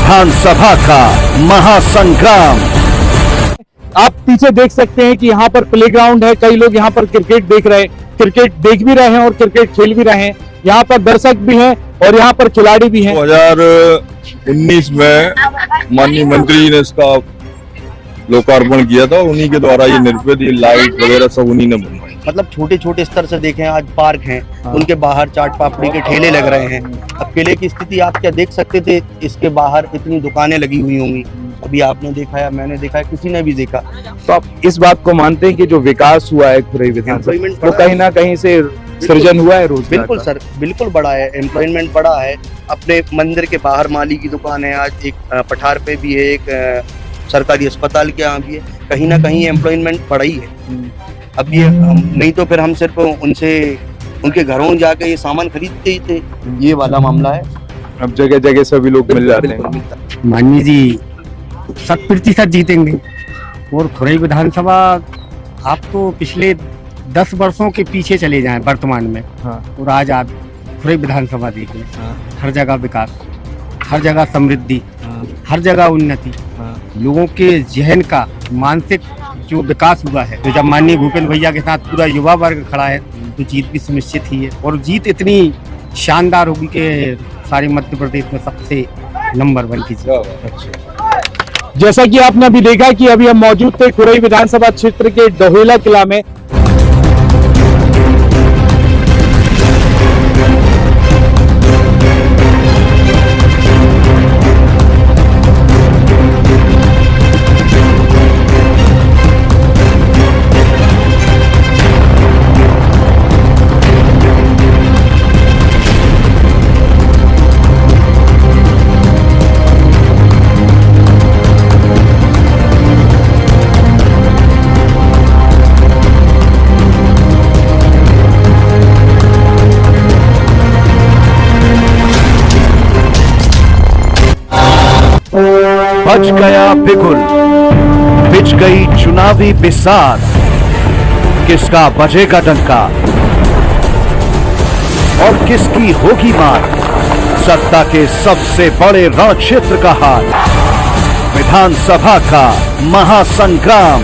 विधानसभा का महासंग्राम। आप पीछे देख सकते हैं कि यहाँ पर प्लेग्राउंड है। कई लोग यहाँ पर क्रिकेट देख रहे हैं, क्रिकेट देख भी रहे हैं और क्रिकेट खेल भी रहे हैं। यहाँ पर दर्शक भी हैं और यहाँ पर खिलाड़ी भी हैं। 2019 में माननीय मंत्री जी ने इसका लोकार्पण किया था और उन्हीं के द्वारा ये निर्मित, ये लाइट वगैरह सब उन्हीं ने बनवाई। मतलब छोटे छोटे स्तर से देखें, आज पार्क हैं, उनके बाहर चाट पापड़ी के ठेले लग रहे हैं। अब किले की स्थिति आप क्या देख सकते थे, इसके बाहर इतनी दुकानें लगी हुई होंगी। अभी आपने देखा है, मैंने देखा है, किसी ने भी देखा। तो आप इस बात को मानते हैं कि जो विकास हुआ है खुरई विधानसभा, तो कहीं ना कहीं से सृजन हुआ है रोजगार? बिल्कुल सर, बिल्कुल बड़ा है, एम्प्लॉयमेंट बड़ा है। अपने मंदिर के बाहर माली की दुकान है, आज एक पठार पे भी है, एक सरकारी अस्पताल के यहाँ भी है। कहीं ना कहीं एम्प्लॉयमेंट बड़ा ही है। अब ये नहीं तो फिर हम सिर्फ उनसे उनके घरों जाके ये सामान खरीदते ही थे। ये वाला मामला है। अब जगह जगह सभी लोग मिल जाते हैं। माननीय जी 100% जीतेंगे। और खुरई विधानसभा, आप तो पिछले 10 वर्षों के पीछे चले जाएं वर्तमान में। और आज आप खुरई विधानसभा देखें, हर जगह विकास, हर जगह समृद्धि, हर जगह उन्नति, लोगों के जहन का मानसिक जो विकास हुआ है। तो जब माननीय भूपेंद्र भैया के साथ पूरा युवा वर्ग खड़ा है तो जीत भी सुनिश्चित ही है। और जीत इतनी शानदार होगी कि सारे मध्य प्रदेश में सबसे नंबर 1 की जीत। जैसा कि आपने अभी देखा कि अभी हम मौजूद थे खुरई विधानसभा क्षेत्र के डोहेला किला में। बच गया बिगुल, बिछ गई चुनावी बिसात, किसका बजेगा डंका और किसकी होगी मार। सत्ता के सबसे बड़े रण क्षेत्र का हाल, विधानसभा का महासंग्राम।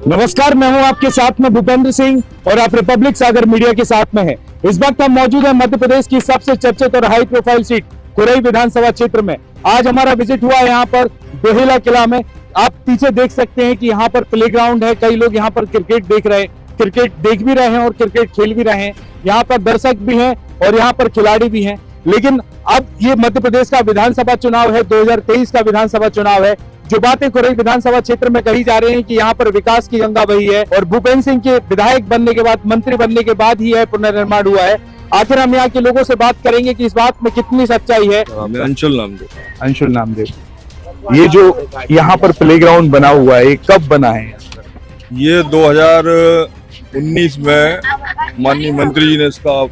नमस्कार, मैं हूं आपके साथ में भूपेंद्र सिंह और आप रिपब्लिक सागर मीडिया के साथ में हैं। इस वक्त हम मौजूद हैं मध्य प्रदेश की सबसे चर्चित और हाई प्रोफाइल सीट खुरई विधानसभा क्षेत्र में। आज हमारा विजिट हुआ है यहाँ पर डोहेला किला में। आप पीछे देख सकते हैं कि यहाँ पर प्लेग्राउंड है। कई लोग यहाँ पर क्रिकेट देख रहे हैं, क्रिकेट देख भी रहे हैं और क्रिकेट खेल भी रहे हैं। यहाँ पर दर्शक भी हैं और यहाँ पर खिलाड़ी भी हैं। लेकिन अब ये मध्य प्रदेश का विधानसभा चुनाव है, 2023 का विधानसभा चुनाव है। जो बातें खुरई विधानसभा क्षेत्र में कही जा रही हैं कि यहाँ पर विकास की गंगा बही है और भूपेंद्र सिंह के विधायक बनने के बाद, मंत्री बनने के बाद ही यह पुनर्निर्माण हुआ है। आखिर हम यहाँ के लोगों से बात करेंगे कि इस बात में कितनी सच्चाई है। अंशुल नामदेव। ये जो यहाँ पर प्लेग्राउंड बना हुआ है, ये कब बना है? ये 2019 में माननीय मंत्री जी ने इसका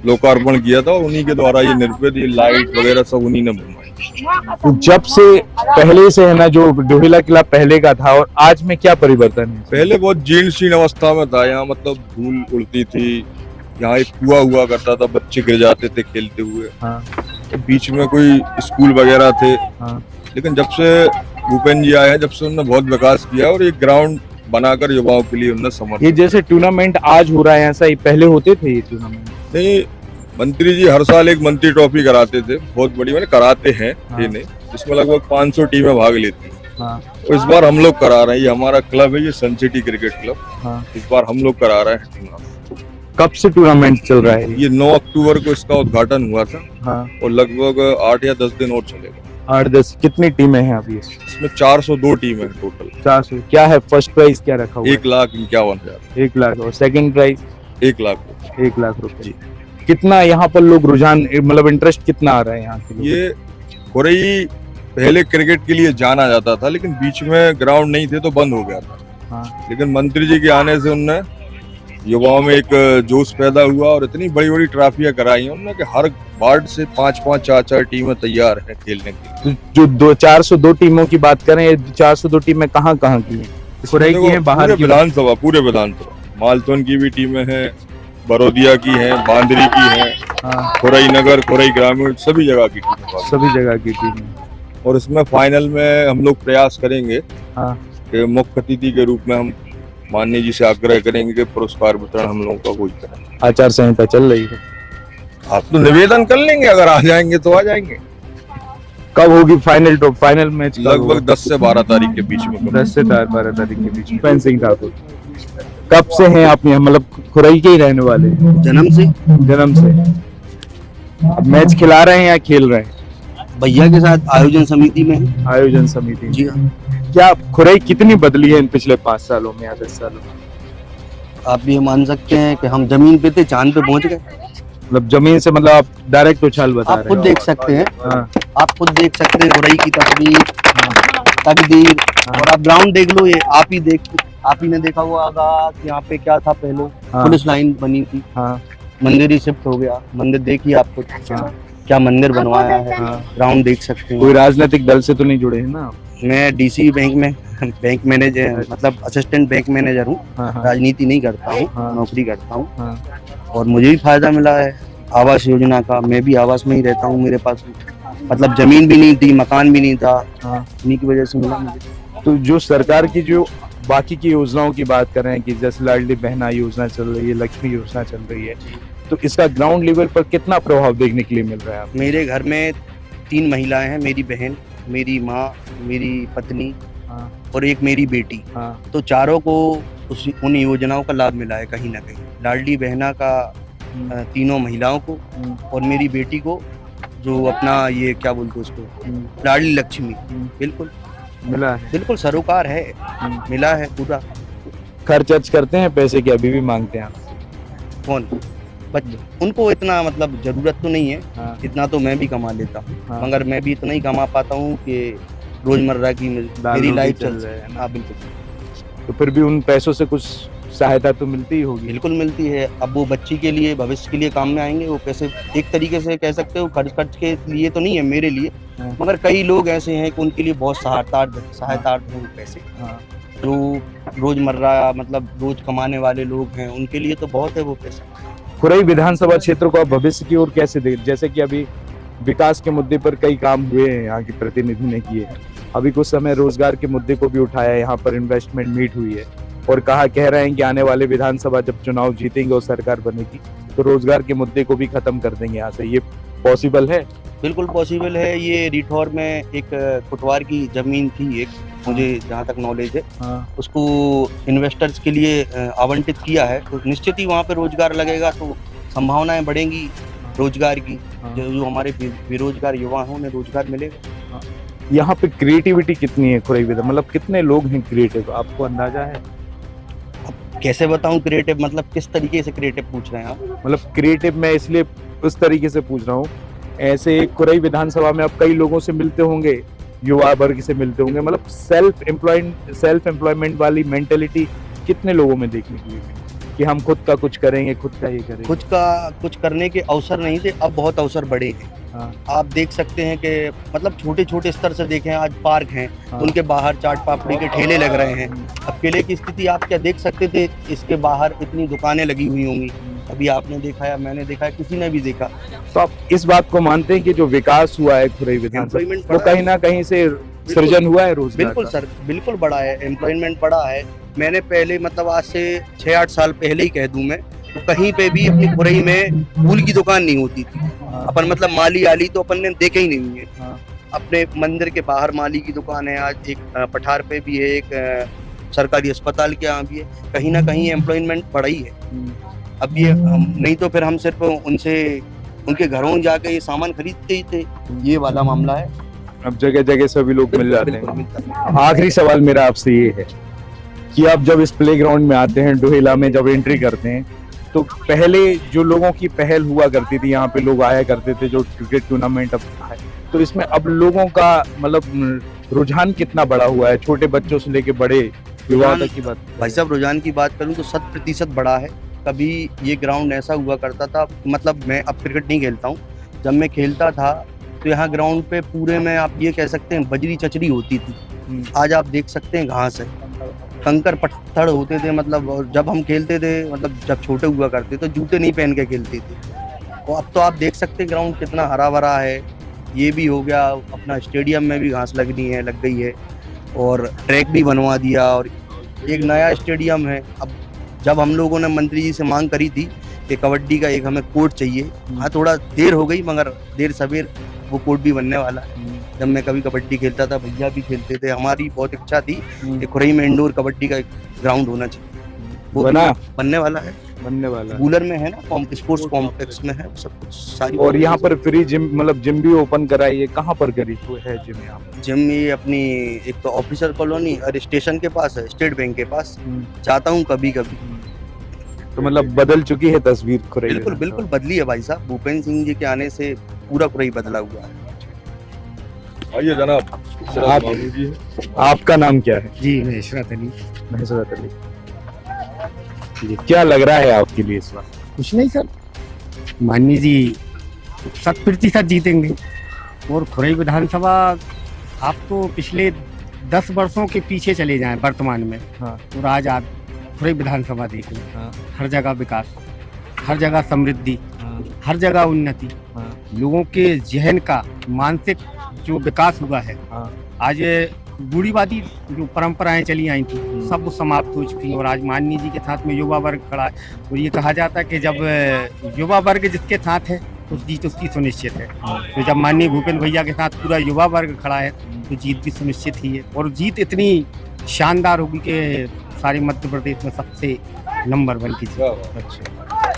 लोकार्पण किया था और उन्हीं के द्वारा ये निर्मित, ये लाइट वगैरह सब उन्हीं ने बनवाई। तो जब से पहले से है ना, जो डोहेला किला पहले का था और आज में क्या परिवर्तन है? पहले बहुत जीर्ण शीर्ण अवस्था में था। यहाँ मतलब धूल उड़ती थी, यहाँ एक कुआं हुआ करता था, बच्चे गिर जाते थे खेलते हुए। तो बीच में कोई स्कूल वगैरह थे। लेकिन जब से भूपेंद्र जी आए हैं, जब से उन्होंने बहुत विकास किया और एक ग्राउंड बनाकर युवाओं के लिए उन्होंने समर्थन। ये जैसे टूर्नामेंट आज हो रहा है, ऐसा ही पहले होते थे ये टूर्नामेंट? नहीं, मंत्री जी हर साल एक मंत्री ट्रॉफी कराते थे, बहुत बड़ी, मैंने कराते हैं ये नहीं, जिसमें लगभग 500 टीमें भाग लेती हैं। तो इस बार हम लोग करा रहे हैं। ये हमारा क्लब है, ये सन सिटी क्रिकेट क्लब। इस बार हम लोग करा रहे हैं। कब से टूर्नामेंट चल रहा है? ये 9 अक्टूबर को इसका उद्घाटन हुआ था। और लगभग 8 या 10 दिन और चलेगा। 8-10 कितनी टीमें हैं अभी? इसमें 402 टीमें हैं टोटल। 400। क्या है फर्स्ट प्राइज, क्या रखा हुआ? 1,51,000। 1 लाख। और सेकंड प्राइज? 1 लाख। 1 लाख रुपए। कितना यहाँ पर लोग रुझान, मतलब इंटरेस्ट कितना आ रहा है यहाँ के? ये खुरई पहले क्रिकेट के लिए जाना जाता था, लेकिन बीच में ग्राउंड नहीं थे तो बंद हो गया था। लेकिन मंत्री जी के आने से उनने युवाओं में एक जोश पैदा हुआ और इतनी बड़ी बड़ी ट्रॉफियां कराई उन्होंने कि हर वार्ड से 5-5, 4-4 टीमें तैयार हैं खेलने के लिए। जो 402 टीमों की बात करें, 402 टीमें कहाँ कहाँ की हैं? खुरई की हैं, बाहर की? पूरे विधानसभा मालतोन की भी टीमें हैं, बरोदिया की है, बांदरी की है, खुरई नगर, खुरई ग्रामीण, सभी जगह की टीम है। सभी जगह की टीम है। और इसमें फाइनल में हम लोग प्रयास करेंगे हाँ। कि मुख्य अतिथि के रूप में हम माननीय जी से आग्रह करेंगे कि पुरस्कार वितरण हम लोगों का कोई करें। आचार संहिता चल रही है। आप तो निवेदन कर लेंगे, अगर आ जाएंगे तो आ जाएंगे। कब होगी फाइनल फाइनल मैच? लगभग 10 से 12 तारीख के बीच में। 10 से 12 तारीख के बीच में। भूपेंद्र सिंह ठाकुर कब से हैं आप यहाँ, मतलब खुरई के ही रहने वाले? जन्म से। जन्म से। मैच खिला रहे हैं या खेल रहे हैं? भैया के साथ आयोजन समिति में। आयोजन समिति। जी हाँ। क्या खुरई कितनी बदली है इन पिछले 5 सालों में या 10 सालों में? आप ये मान सकते हैं कि हम जमीन पे थे, चांद पे पहुंच गए। मतलब जमीन से, मतलब आप डायरेक्ट उछाल बता रहे आप हैं? खुद देख सकते हैं। हाँ। आप खुद देख सकते हैं खुरई की तस्वीर, तकदीर। और आप ग्राउंड देख लो, ये आप ही ने देखा हुआ होगा कि यहाँ पे क्या था पहले। हाँ। पुलिस लाइन बनी थी। हाँ। मंदिर ही शिफ्ट हो गया। मंदिर देखिए आप खुद। हाँ। क्या मंदिर बनवाया है। हाँ। ग्राउंड देख सकते कोई हैं। राजनीतिक दल से तो नहीं जुड़े हैं ना आप? मैं डीसी बैंक में बैंक मैनेजर, मतलब असिस्टेंट बैंक मैनेजर हूँ। हाँ। हाँ। राजनीति नहीं करता हूँ। हाँ। नौकरी करता हूँ। हाँ। और मुझे भी फायदा मिला है आवास योजना का। मैं भी आवास में ही रहता हूँ। मेरे पास मतलब जमीन भी नहीं थी, मकान भी नहीं था। हाँ। इन्हीं की वजह से मिला मुझे। तो जो सरकार की जो बाकी की योजनाओं की बात कर रहे हैं कि जैसे लाडली बहना योजना चल रही है, लक्ष्मी योजना चल रही है, तो इसका ग्राउंड लेवल पर कितना प्रभाव देखने के लिए मिल रहा है आपको? मेरे घर में 3 महिलाएं हैं, मेरी बहन, मेरी माँ, मेरी पत्नी हाँ। और एक मेरी बेटी। हाँ। तो चारों को उन योजनाओं का लाभ मिला है कहीं ना कहीं। लाडली बहना का तीनों महिलाओं को, और मेरी बेटी को जो अपना ये क्या बोलते हैं उसको, लाडली लक्ष्मी। बिल्कुल मिला है। बिल्कुल सरोकार है, मिला है पूरा। खर्च करते हैं पैसे की, अभी भी मांगते हैं आपसे? कौन? बच्चे उनको इतना मतलब जरूरत तो नहीं है। हाँ। इतना तो मैं भी कमा लेता हूँ। हाँ। मगर मैं भी इतना ही कमा पाता हूँ कि रोजमर्रा की मेरी लाइफ चल रही है। हाँ बिल्कुल। तो फिर भी उन पैसों से कुछ सहायता तो मिलती ही होगी? बिल्कुल मिलती है। अब वो बच्ची के लिए, भविष्य के लिए काम में आएंगे वो पैसे। एक तरीके से कह सकते हो खर्च के लिए तो नहीं है मेरे लिए, हाँ। मगर कई लोग ऐसे हैं कि उनके लिए बहुत सहायता है वो पैसे। हाँ। जो रोजमर्रा मतलब रोज कमाने वाले लोग हैं उनके लिए तो बहुत है वो पैसे। खुरई विधानसभा क्षेत्र को आप भविष्य की ओर कैसे देख, जैसे कि अभी विकास के मुद्दे पर कई काम हुए हैं, यहाँ के प्रतिनिधि ने किए। अभी कुछ समय रोजगार के मुद्दे को भी उठाया, यहाँ पर इन्वेस्टमेंट मीट हुई है और कह रहे हैं कि आने वाले विधानसभा जब चुनाव जीतेंगे और सरकार बनेगी तो रोजगार के मुद्दे को भी खत्म कर देंगे यहाँ से। ये पॉसिबल है? बिल्कुल पॉसिबल है। ये रिठौर में एक कुटवार की जमीन थी, एक मुझे जहाँ तक नॉलेज है। हाँ। उसको इन्वेस्टर्स के लिए आवंटित किया है, तो निश्चित ही वहाँ पे रोजगार लगेगा, तो संभावनाएं बढ़ेंगी रोजगार की। हाँ। जो हमारे बेरोजगार युवा हैं उन्हें रोजगार मिलेगा। यहाँ पे क्रिएटिविटी कितनी है खुरई विधान, मतलब कितने लोग हैं क्रिएटिव, आपको अंदाजा है? अब कैसे बताऊं क्रिएटिव, मतलब किस तरीके से क्रिएटिव पूछ रहे हैं आप? मतलब क्रिएटिव मैं इसलिए उस तरीके से पूछ रहा हूँ, ऐसे खुरई विधानसभा में आप कई लोगों से मिलते होंगे, युवा वर्ग से मिलते होंगे, मतलब सेल्फ एम्प्लॉयमेंट वाली मेंटेलिटी कितने लोगों में देखने के लिए मिली कि हम खुद का कुछ करेंगे, खुद का ये करेंगे? खुद का कुछ करने के अवसर नहीं थे, अब बहुत अवसर बढ़े हैं। हाँ। आप देख सकते हैं कि मतलब छोटे छोटे स्तर से देखें, आज पार्क हैं। हाँ। उनके बाहर चाट पापड़ी के ठेले लग रहे हैं। अब केले की स्थिति आप क्या देख सकते थे, इसके बाहर इतनी दुकानें लगी हुई होंगी, अभी आपने देखा या मैंने देखा, किसी ने भी देखा। तो आप इस बात को मानते हैं कि जो विकास हुआ है खुरई विधानसभा, Employment वो बढ़ा कहीं ना कहीं से सृजन हुआ है रोजगार बिल्कुल का? सर, बिल्कुल बड़ा है, एम्प्लॉयमेंट बड़ा है। मैंने पहले मतलब आज से 6-8 साल पहले ही कह दूं मैं, तो कहीं पे भी अपनी खुरई में फूल की दुकान नहीं होती थी। अपन मतलब माली आली तो अपन ने देखे ही नहीं है। हाँ। अपने मंदिर के बाहर माली की दुकान है, आज एक पठार पे भी है, एक सरकारी अस्पताल के यहाँ भी है। कहीं ना कहीं एम्प्लॉयमेंट बढ़ा ही है। अब ये नहीं तो फिर हम सिर्फ उनसे उनके घरों जाके ये सामान खरीदते ही थे, ये वाला मामला है। अब जगह जगह सभी लोग मिल जाते बिल्कुल हैं। मिलता है। आखिरी सवाल मेरा आपसे ये है कि आप जब इस प्लेग्राउंड में आते हैं, डोहेला में जब एंट्री करते हैं, तो पहले जो लोगों की पहल हुआ करती थी, यहाँ पे लोग आया करते थे जो क्रिकेट टूर्नामेंट अब है, तो इसमें अब लोगों का मतलब रुझान कितना बड़ा हुआ है, छोटे बच्चों से लेके बड़े युवा तक की बात? भाई साहब रुझान की बात करूं तो 100% बढ़ा है। कभी ये ग्राउंड ऐसा हुआ करता था, मतलब मैं अब क्रिकेट नहीं खेलता हूँ, जब मैं खेलता था तो यहाँ ग्राउंड पे पूरे में आप ये कह सकते हैं बजरी चचरी होती थी। आज आप देख सकते हैं घास है। कंकर पत्थर होते थे, मतलब और जब हम खेलते थे, मतलब जब छोटे हुआ करते तो जूते नहीं पहन के खेलते थे। और अब तो आप देख सकते हैं ग्राउंड कितना हरा भरा है। ये भी हो गया, अपना स्टेडियम में भी घास लग गई है और ट्रैक भी बनवा दिया और एक नया स्टेडियम है। अब जब हम लोगों ने मंत्री जी से मांग करी थी कि कबड्डी का एक हमें कोर्ट चाहिए, हाँ थोड़ा देर हो गई मगर देर सवेर वो कोर्ट भी बनने वाला है। जब मैं कभी कबड्डी खेलता था, भैया भी खेलते थे, हमारी बहुत इच्छा थी कि खुरई में इंडोर कबड्डी का एक ग्राउंड होना चाहिए। वो बना? बनने वाला है, बनने वाला है। कूलर में है ना, स्पोर्ट्स कॉम्प्लेक्स में है सब कुछ सारी। और यहाँ पर फ्री जिम, मतलब जिम भी ओपन कराई है। कहाँ पर करी है जिम? यहाँ पर जिम ये अपनी एक तो ऑफिसर कॉलोनी और स्टेशन के पास है, स्टेट बैंक के पास जाता हूँ कभी कभी। तो मतलब बदल चुकी है तस्वीर खुरई? बिल्कुल बिल्कुल बदली है भाई साहब, भूपेंद्र सिंह जी के आने से पूरा खुरई बदला हुआ है। आइए जनाब, आपका नाम क्या है? जी मैं इशरत अली। नसरत अली जी, क्या लग रहा है आपके लिए इस बार? कुछ नहीं सर, माननीय जी 100% जीतेंगे। और खुरई विधानसभा आप तो पिछले 10 वर्षों के पीछे चले जाएं वर्तमान में, हाँ। और आज आप खुरई विधानसभा देख लें। हाँ। हर जगह विकास, हर जगह समृद्धि, हाँ। हर जगह उन्नति, हाँ। लोगों के जहन का मानसिक जो विकास हुआ है। हाँ। आज बूढ़ीवादी जो परंपराएं चली आई थी सब वो समाप्त हो चुकी हैं और आज माननीय जी के साथ में युवा वर्ग खड़ा है। और ये कहा जाता है कि जब युवा वर्ग जिसके साथ है तो जीत उसकी सुनिश्चित है। तो जब माननीय भूपेंद्र भैया के साथ पूरा युवा वर्ग खड़ा है तो जीत भी सुनिश्चित ही है। और जीत इतनी शानदार होगी कि सारे मध्य प्रदेश में सबसे नंबर 1 की जीत। अच्छा,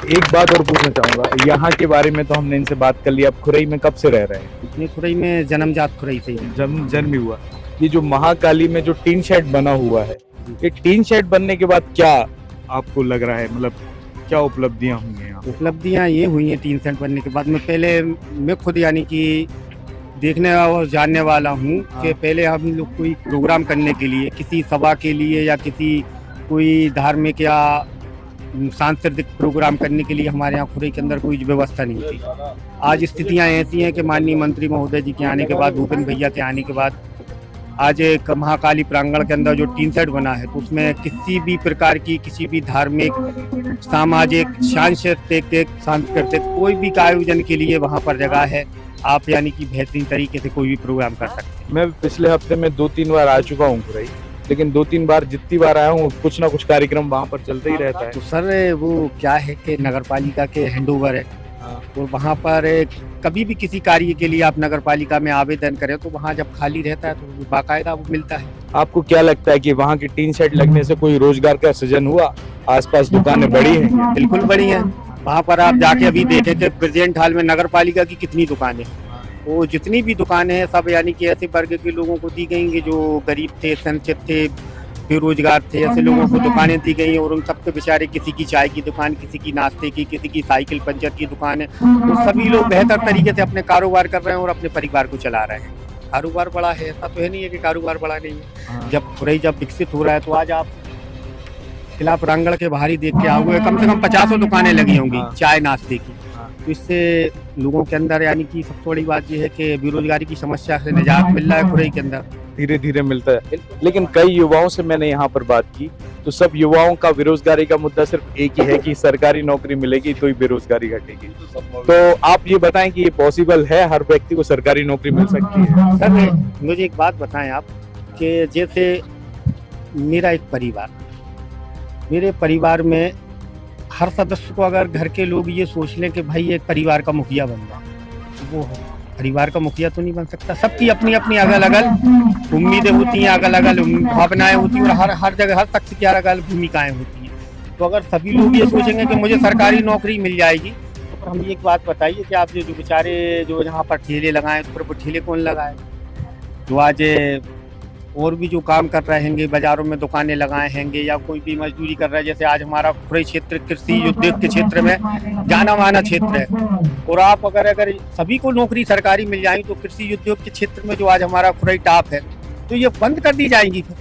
एक बात और पूछना चाहूंगा, यहाँ के बारे में तो हमने इनसे बात कर ली। आप खुरई में कब से रह रहे हैं? इतनी खुरई में जन्मजात खुरई से ही। जन्म हुआ। ये जो महाकाली में जो टीन शेड बना हुआ है, ये टीन शेड बनने के बाद क्या आपको लग रहा है, मतलब क्या उपलब्धियां हुई हैं यहाँ? उपलब्धियां ये हुई हैं टीन शेड बनने के बाद में। पहले मैं खुद यानी कि देखने और जानने वाला हूँ कि पहले हम लोग कोई प्रोग्राम करने के लिए, किसी सभा के लिए या किसी कोई धार्मिक या सांस्कृतिक प्रोग्राम करने के लिए हमारे यहाँ खुरई के अंदर कोई व्यवस्था नहीं थी। आज स्थितियाँ ऐसी हैं कि माननीय मंत्री महोदय जी के आने के बाद, भूपेंद्र भैया के आने के बाद आज एक महाकाली प्रांगण के अंदर जो टीन शेड बना है तो उसमें किसी भी प्रकार की, किसी भी धार्मिक, सामाजिक, सांस्कृतिक कोई भी आयोजन के लिए वहाँ पर जगह है। आप यानी कि बेहतरीन तरीके से कोई भी प्रोग्राम कर सकते हैं। मैं पिछले हफ्ते में 2-3 बार आ चुका हूँ खुरई, लेकिन 2-3 बार जितनी बार आया हूँ कुछ ना कुछ कार्यक्रम वहाँ पर चलता ही रहता है। तो सर वो क्या है कि नगर पालिका के हैंडओवर है और वहाँ पर कभी भी किसी कार्य के लिए आप नगर पालिका में आवेदन करें तो वहाँ जब खाली रहता है तो बाकायदा वो मिलता है। आपको क्या लगता है कि वहाँ की टीन शेड लगने से कोई रोजगार का सृजन हुआ? आसपास दुकानें बढ़ी हैं? बिल्कुल बढ़ी हैं। वहाँ पर आप जाके अभी देखें कि प्रेजेंट हाल में नगर पालिका की कितनी दुकानें हैं। वो जितनी भी दुकानें हैं सब यानी कि ऐसे वर्ग के लोगों को दी गई जो गरीब थे, संचित थे, बेरोजगार थे, ऐसे लोगों को दुकानें दी गई और उन सबके बेचारे, किसी की चाय की दुकान, किसी की नाश्ते की, किसी की साइकिल पंचर की दुकान है, तो सभी लोग बेहतर तरीके से अपने कारोबार कर रहे हैं और अपने परिवार को चला रहे हैं। कारोबार बड़ा है, ऐसा तो है नहीं है कि कारोबार बड़ा नहीं है। जब खुरई जब विकसित हो रहा है तो आज आप किला प्रांगण के बाहर ही देख के आओगे, कम से कम 50 दुकानें लगी होंगी चाय नाश्ते की। तो इससे लोगों के अंदर यानी कि सबसे बड़ी बात यह है कि बेरोजगारी की समस्या से निजात मिल रहा है खुरई के अंदर, धीरे धीरे मिलता है। लेकिन कई युवाओं से मैंने यहाँ पर बात की तो सब युवाओं का बेरोजगारी का मुद्दा सिर्फ एक ही है कि सरकारी नौकरी मिलेगी तो ही बेरोजगारी घटेगी। तो आप ये बताएं कि ये पॉसिबल है, हर व्यक्ति को सरकारी नौकरी मिल सकती है? सर मुझे एक बात बताएं आप कि जैसे मेरा एक परिवार, मेरे परिवार में हर सदस्य को अगर घर के लोग ये सोच लें कि भाई एक परिवार का मुखिया बन जाए, तो वो परिवार का मुखिया तो नहीं बन सकता। सबकी अपनी अपनी अलग अलग उम्मीदें होती हैं, अलग अलग भावनाएं होती हैं और हर जगह हर शख्स की अलग अलग भूमिकाएं होती हैं। तो अगर सभी लोग ये सोचेंगे कि मुझे सरकारी नौकरी मिल जाएगी, तो हम एक बात बताइए कि आप जो बेचारे जो यहाँ पर ठेले लगाएं, तो वो ठेले कौन लगाए? जो आज और भी जो काम कर रहे हैंगे, बाजारों में दुकानें लगाए हैंगे या कोई भी मजदूरी कर रहा है। जैसे आज हमारा खुरई क्षेत्र कृषि उद्योग के क्षेत्र में जाना माना क्षेत्र है और आप अगर सभी को नौकरी सरकारी मिल जाएगी तो कृषि उद्योग के क्षेत्र में जो आज हमारा खुरई टॉप है तो ये बंद कर दी जाएंगी। फिर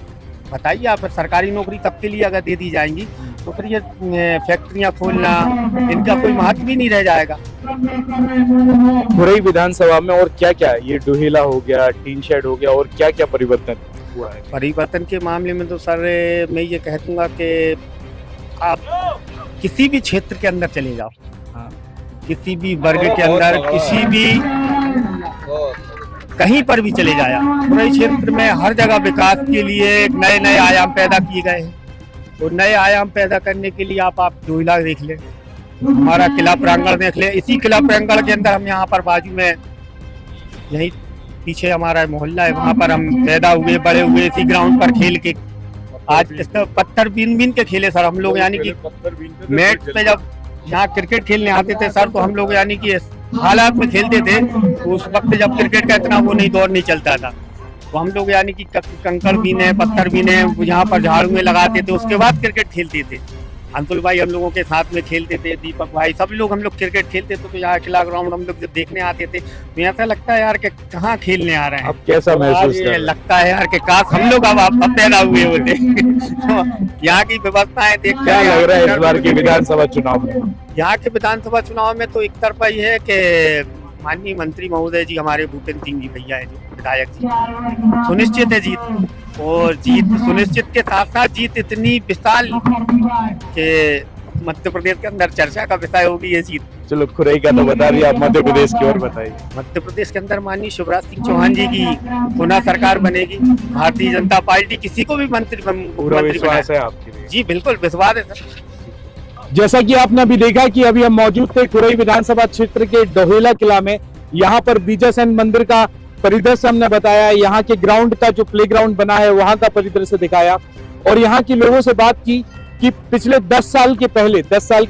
बताइए आप, सरकारी नौकरी सबके लिए अगर दे दी जाएंगी तो फिर ये फैक्ट्रियाँ खोलना, इनका कोई महत्व भी नहीं रह जाएगा। खुरई विधानसभा में और क्या क्या, ये डोहेला हो गया, टीन शेड हो गया, और क्या क्या परिवर्तन? हुआ है? परिवर्तन के मामले में तो सर मैं ये कह दूंगा कि आप किसी भी क्षेत्र के अंदर चले जाओ, हाँ। किसी भी वर्ग के अंदर, किसी भी कहीं पर भी चले जाया, पूरे क्षेत्र में हर जगह विकास के लिए नए नए आयाम पैदा किए गए हैं। और नए आयाम पैदा करने के लिए आप डोइला देख लें, हमारा किला प्रांगण देख लें। इसी किला प्रांगण के अंदर हम यहाँ पर बाजू में यही पीछे हमारा मोहल्ला है, वहाँ पर हम पैदा हुए बड़े हुए इसी ग्राउंड पर खेल के। आज इस पत्थर बीन बीन के खेले सर हम लोग, यानी कि मैच पे जब यहाँ क्रिकेट खेलने आते थे सर, तो हम लोग यानी कि हालात में खेलते थे। तो उस वक्त जब क्रिकेट का इतना वो नहीं दौर नहीं चलता था, तो हम लोग यानी कि कंकड़ बीने पत्थर बीने यहाँ पर झाड़ू में लगाते थे, उसके बाद क्रिकेट खेलते थे। अंतुल भाई हम लोगों के साथ में खेलते थे, दीपक भाई, सब लोग हम लोग क्रिकेट खेलते थे। तो यहाँ किला ग्राउंड हम लोग जब देखने आते थे तो ऐसा लगता है यार कि कहाँ खेलने आ रहे हैं। अब कैसा महसूस कर रहे हैं? लगता है यार कि काश हम लोग अब पैदा हुए होते। तो यहाँ की व्यवस्थाएं देख क्या लग रहा है इस बार के विधानसभा चुनाव में? यहाँ के विधानसभा चुनाव में तो एक तरफा ये है कि माननीय मंत्री महोदय जी हमारे भूपेंद्र सिंह जी भैया है जो विधायक जी, सुनिश्चित है जीत। और जीत सुनिश्चित के साथ साथ जीत इतनी विशाल कि मध्य प्रदेश के अंदर चर्चा का विषय होगी ये जीत। चलो खुरई का तो बता दिया, आप मध्य प्रदेश की ओर बताइए। मध्य प्रदेश के अंदर माननीय शिवराज सिंह चौहान जी की पुनः सरकार बनेगी। भारतीय जनता पार्टी किसी को भी मंत्री पूरा विश्वास है आपके लिए? जी बिल्कुल विश्वास है सर। जैसा कि आपने अभी देखा कि अभी हम मौजूद थे खुरई विधानसभा क्षेत्र के डोहेला किला में। यहाँ पर बीजा सेन मंदिर का परिदृश्य हमने बताया, यहाँ के ग्राउंड का जो प्लेग्राउंड बना है वहां का परिदृश्य दिखाया, और यहाँ के लोगों से बात की कि पिछले 10 साल के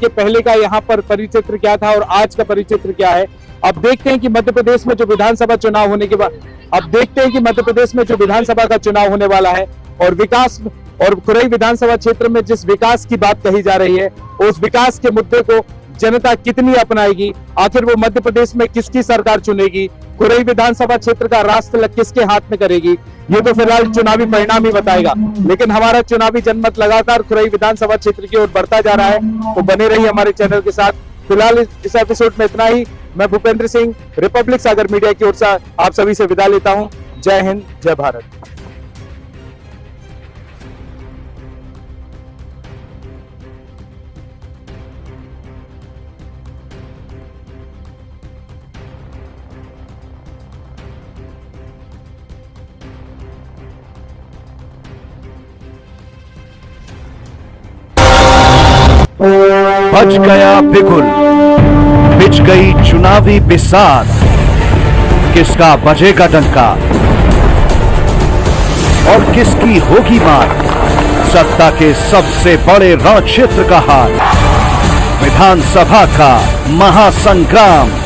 पहले का यहाँ पर परिचित्र क्या था और आज का परिचित्र क्या है। अब देखते हैं कि मध्य प्रदेश में जो विधानसभा चुनाव होने के बाद का चुनाव होने वाला है, और विकास और खुरई विधानसभा क्षेत्र में जिस विकास की बात कही जा रही है, उस विकास के मुद्दे को जनता कितनी अपनाएगी, आखिर वो मध्य प्रदेश में किसकी सरकार चुनेगी, खुरई विधानसभा क्षेत्र का राष्ट्र किसके हाथ में करेगी, ये तो फिलहाल चुनावी परिणाम ही बताएगा। लेकिन हमारा चुनावी जनमत लगातार खुरई विधानसभा क्षेत्र की ओर बढ़ता जा रहा है, तो बने रहिए हमारे चैनल के साथ। फिलहाल इस एपिसोड में इतना ही। मैं भूपेंद्र सिंह, रिपब्लिक सागर मीडिया की ओर से आप सभी से विदा लेता हूँ। जय हिंद, जय भारत। बज गया बिगुल, बिछ गई चुनावी बिसात, किसका बजेगा डंका और किसकी होगी मात, सत्ता के सबसे बड़े रण क्षेत्र का हाल, विधानसभा का महासंग्राम।